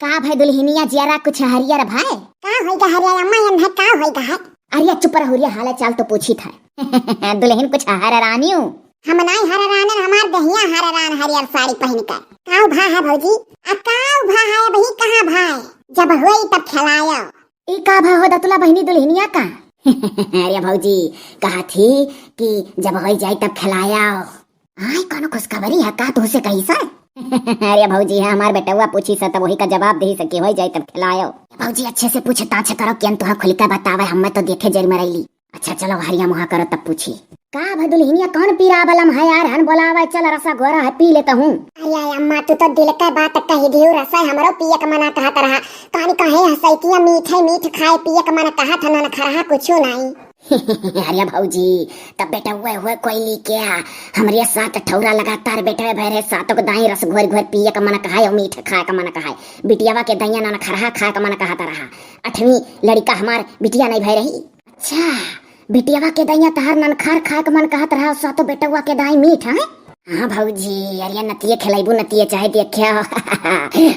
का भाई दुल्हनिया जियारा कुछ हरियर भाई का होइगा हरिया अम्मा यन है का होइगा है। अरे चुप रह हुरिया हाल चाल तो पूछी था। दुल्हन कुछ हर रानी हूँ हम नहीं हररान हमार दहिया हररान हरियर साड़ी पहन कर काऊ भा है भौजी आ काऊ भा है बही कहां भाई जब होई तब खिलायो। ई का भाई हो दतुला बहनी दुल्हनिया का। अरे भौजी कहा थी कि जब हो जाए तब खिलाया। आय कौन खुशखबरी है का तुझसे कही सर। अरे भौजी है हमार बेटवा पूछी सा तब वही का जवाब दे सके हो जाए तब खिलायो। भौजी अच्छे से पूछे ताछ करो कि तुहा खुलकर बतावे हम तो देखे जेल में रही। अच्छा चलो हरिया मुहा करो तब पूछी का भाई दुल्हनिया कौन पीरा बलम है यार हन बोलावे चल रसा गोरा है पी लेता हूँ। अरे अम्मा तू तो दिल का बात कही दियो रसा हमरो पिए का मना कहत रहा कानी कहे हसैतिया मीठे मीठ खाए पिए का मना कहत न खरहा कुछो नहीं। अरे भौजी तब बेटा हुए कोई क्या हमारे साथ ठौरा लगातार बैठे भरे सातों को दाई रस घोर घोर पिए का मन कहा मीठ खाए का मन कहा बिटियावा के दैया ना खरहा खाए का मन कहता रहा। 8वीं लड़का हमार बिटिया नहीं भय रही। अच्छा बिटियावा के दैया तहार नन खार खाए का मन कहत रहा सातों बेटवा के दाई मीठ है। हाँ भौजी अरे नतिये खिलाइबू नतिये चाहे देखिया।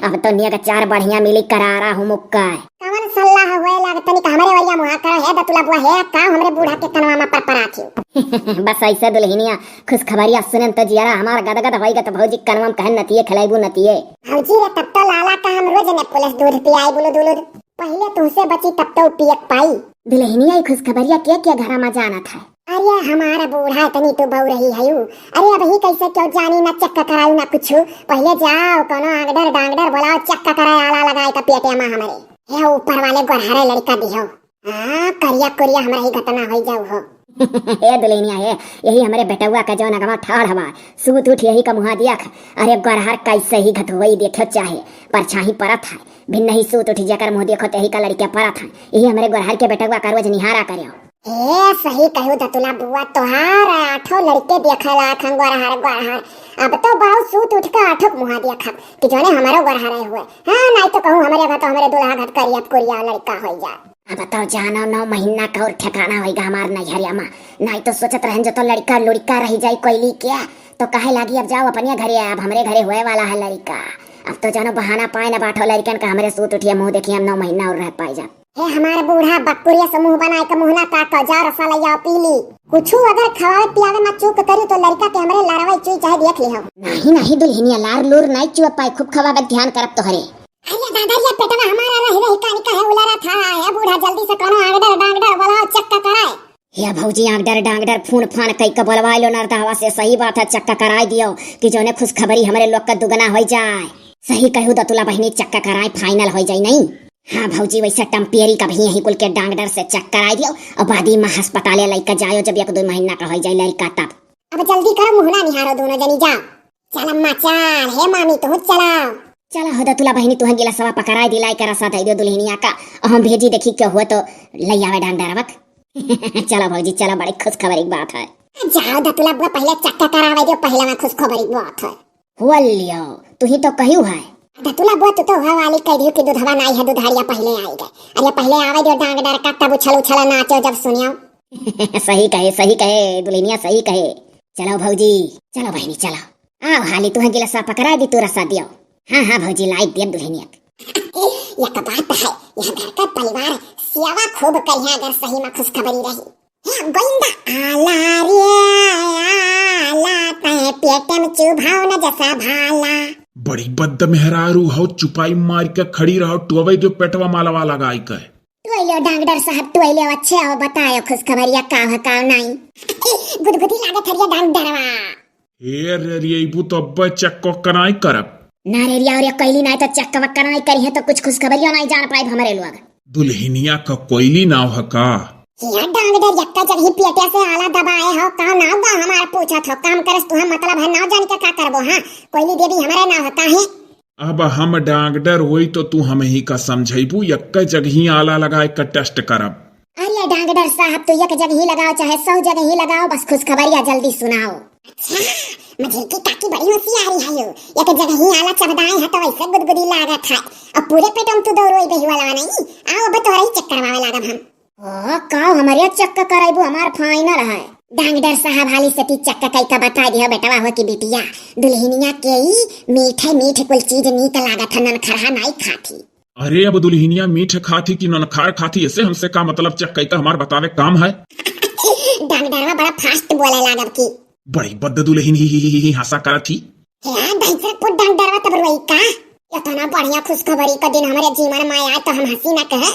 अब तो निया का 4 बढ़िया मिली करारा हूँ मुक्का कवन सल्लाह होए लागतनी का हमरे वरिया मुहा कर है दतुला बुआ है का हमरे बूढ़ा के कनवा में पर आथियो। बस ऐसे दुल्हनिया खुश खबरिया सुनन तो जियारा हमार गदगद होइगा तो भौजी कनवा कहन नतिये खिलाइबू नतिये। भौजी रे तब तो लाला का हम रोज ने पुलिस दूध पियाई बुलु दुलुद पहले तुमसे बची तब तो पियक पाई। दुल्हनिया खुश खबरिया क्या घर में जाना था। अरे हमारा बूढ़ा तनी तो बहु रही है अरे अब ही कैसे क्यों जानी ना चक्का करायू ना कुछ पहले जाओ कोनो आगडर डांगडर बोलाओ चक्का कराए आला लगाए का पेटे में हमारे हे ऊपर वाले गोरहारे लड़का दिहो हां करिया करिया हमरा ही घटना हो जाऊ हो। ए दुल्हनिया है यही हमारे बेटवा का जो नगमा ठाड़ हवा सूत उठ यही का मुहा दिया। अरे गोरहार कैसे ही घटवई देखो चाहे परछाही परत है भिन्न ही सूत उठ जाकर मुंह देखो तही का लड़का परत है यही हमारे गोरहार के बेटवा का रोज निहारा करियो। ए सही कहू दतुला बुआ तोहार 8 लड़के देखला गोरहार अब तो बाहु सूत उठ का 8 मुहा देखा कि जोने हमारो गोरहार हुए। हां नहीं तो कहूं हमारे घर तो हमारे दुल्हा घर करिया कोरिया लड़का हो जा। अब तो जानो 9 महीना का और ठिकाना होएगा हमार नैहरिया में नहीं तो सोचत रहन जो तो लड़का लुड़का रह जाई कोईली क्या तो कहे लागी अब जाओ अपने घरे अब हमरे घरे होए वाला है लड़का। अब तो जानो बहाना पाए ना बाठो लड़कन का हमरे सूत उठिया मुंह देखिए हम 9 महीना और रह पाई जा। हे हमारा बूढ़ा बकुरिया समूह बनाए का मुहना काका जा रसलैया पीली कुछ अगर खवाए पियावे में चूक करी तो लड़का के हमरे लारवा चुई चाहे देख लिहो। नहीं दुल्हनिया लार लूर नहीं चुआ पाए खूब खवावे ध्यान करब तोहरे। अरे दादा ये पेटवा हमारा रही रही कानी का है उलारा था है बूढ़ा जल्दी से कोनो आगडर डांगडर बोलाओ चक्का कराए। या भौजी आगडर डांगडर फून फान कई का बोलवाई लो नरदहवा से सही बात है चक्का कराई दियो कि जोने खुश खबरी हमरे लोग का दुगना हो जाए। सही कहू दतुला बहनी चक्का कराए फाइनल हो जाए नहीं। हाँ भौजी वैसे टम्पियरी का भी यही कुल के डांगडर से चेक कराई दियो और बादी में अस्पताल लड़का जायो जब 1-2 महीना का हो जाए लड़का तब। अब जल्दी करो मुहना निहारो दोनों जनी जाओ चल अम्मा चल हे मामी तो चलाओ चला हो दतुला बहनी तुह गिला सवा पकड़ाई दिलाई कर रसा दे दियो दुल्हनिया का और हम भेजी देखी क्या हुआ तो लई आवे डांगडर वक। चलो भौजी चलो बड़ी खुश खबरी की बात है। जाओ दतुला बुआ पहले चक्का करावे दियो पहले में खुश खबरी की बात है। हुआ लियो तू ही तो कहियो है दतुला बुआ तू तो हवा वाली कह दियो कि दूधवा नहीं है दूधारिया पहले आई गए। अरे पहले आवे जो डांगडर का तब उछल नाचो जब सुनियो। सही कहे दुल्हनिया सही कहे। चलो भौजी चलो बहनी चलो आओ हाली तुह गिला सवा पकड़ा दी तू रसा दियो। हाँ भौजी लाइक दिया दुल्हनिया। यह तो बात है यह घर का परिवार सेवा खूब करिया अगर सही में खुश खबरी रही। गोइंदा आला रे आला तय पेटे में चुभाव न जैसा भाला बड़ी बद्द मेहरारू हो चुपाई मार के खड़ी रहो टुवे जो पेटवा माला वाला गाय का टुइलो डॉक्टर साहब टुइलो अच्छे हो बतायो खुश खबरिया का नहीं। गुदगुदी लागत हरिया डॉक्टरवा ए रे इबू तो अब चक्को कराई करब ना रे रिया और कैली नहीं तो चक्का वक्का नहीं करी है तो कुछ खुश खबरिया नहीं जान पाए हमारे लोग। दुल्हनिया का कोयली नाव है का ये डॉक्टर यक्का जब ही पेटे से आला दबाए हो का नाव गा हमारा पूछा था काम करस तू हम मतलब है नाव जान के का करबो। हां कोयली देवी हमारे नाव है काहे अब हम डांगडर होई तो तू हम ही का समझाइबू यक्का जगही आला लगाए का टेस्ट करब। अरे डॉक्टर साहब तो एक जगह ही लगाओ चाहे 100 जगह ही लगाओ बस खुश खबरिया जल्दी सुनाओ। अच्छा मुझे की काकी बड़ी होशियारी है एक जगह ही आला चबदाए है तो वैसे गुदगुदी लागत है अब पूरे पेट में तू दौड़ोई बेही वाला नहीं। आओ अब तोरा ही चक्कर मारे लागब हम। ओ का हमारे चक्का कराइबू हमार फाइनल है। डॉक्टर साहब हाली सती चक्का कई का बता दिया बेटवा हो की बिटिया दुल्हनिया के ही मीठे मीठे कुल चीज नीक लागत है नन खरहा नहीं खाती। अरे अब दुल्हनिया मीठ खाती कि ननखार खाती, ऐसे हमसे का मतलब चक्कई का हमार बतावे काम है। डॉक्टरवा बड़ा फास्ट बोले लागब की बड़ी बद दुल्हन ही हंसा करा थी। भैंसा पुट डॉक्टरवा तब रोई का इतना बढ़िया खुशखबरी का दिन हमारे जीवन में आया तो हम हंसी ना कहे।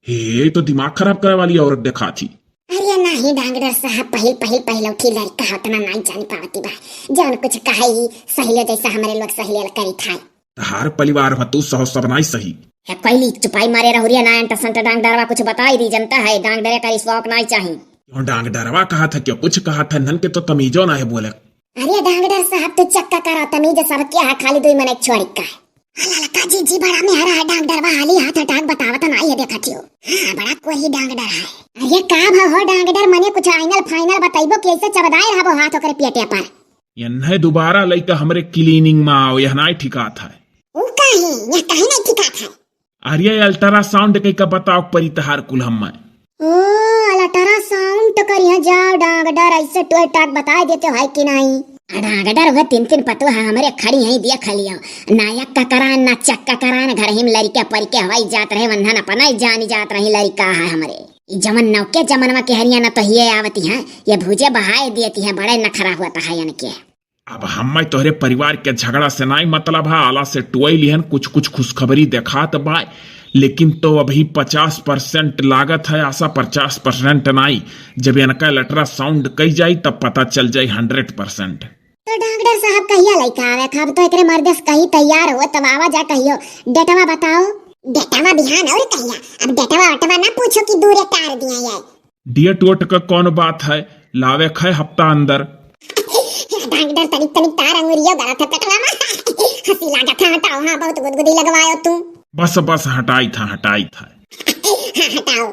हे तो दिमाग खराब करे वाली औरत देखा थी। अरे नहीं डॉक्टर साहब पहल उठी लड़का उतना नहीं जानी पावती बा जौन कुछ कहे ही सहेलियो जैसा हमारे लोग सहेलियल करी था। हर परिवार में तू सहो सब नहीं सही है कोई चुपाई मारे रहुरिया ना अंट संत डांगडरवा कुछ बताई दी जनता है डांगडरे का शौक नहीं चाहिए। क्यों डांगडरवा कहा था क्यों कुछ कहा था नन के तो तमीजो ना है बोले। अरे डॉक्टर साहब तू चक्का करा तमीज सब क्या है खाली 2 मिनट छोड़ी का ललका जी बड़ा मेहरा है डॉक्टरवा हाली हाथ हटाक बतावत नहीं है देखा थियो। हां बड़ा कोई डॉक्टर है। अरे का भाव हो डॉक्टर मने कुछ फाइनल बताइबो कैसे चबदाई रहबो हाथ ओकरे पेटे पर। यन्हे दोबारा लइका हमरे क्लीनिंग में आओ यह नहीं ठिका था। ऊ काहे ये काहे नहीं ठिका था। अरे अल्ट्रासाउंड के का बताओ परितहार कुल हम में। ओ अल्ट्रासाउंड तो करिया जाओ डॉक्टर ऐसे टोय टाक बता देते हो कि नहीं। डांगडर हुआ 3 पतो है हमारे खड़ी है दिया खलियो नायक का करान ना चक्का करान घर हिम लड़का पर के हवाई जात रहे वंधन अपना ही जानी जात रही लड़का है हमारे जमन नौके जमनवा के हरियाणा तो ये आवती है ये भूजे बहाए देती है बड़े नखरा हुआ था यान के। अब हम तोहरे परिवार के झगड़ा से नहीं मतलब है आला से टोई लिहन कुछ खुशखबरी देखात बा लेकिन तो अभी 50% लागत है आशा 50% नहीं। जब इनका अल्ट्रासाउंड कही जाई तब पता चल जाये 100%। तो डॉक्टर साहब कहिया लइका आवे खब तो एकरे मर्देस कहीं तैयार हो तब आवा जा कहियो डेटवा बताओ। डेटवा बिहान और कहिया अब डेटवा अटवा ना पूछो कि दूरे तार दिया ये डेट वोट का कौन बात है लावे खे हफ्ता अंदर। डॉक्टर तनिक तार अंगुरियो गलत है पेटवा में हंसी लागत है हटाओ। हां बहुत गुदगुदी लगवायो तू। बस हटाई था हाँ हटाओ।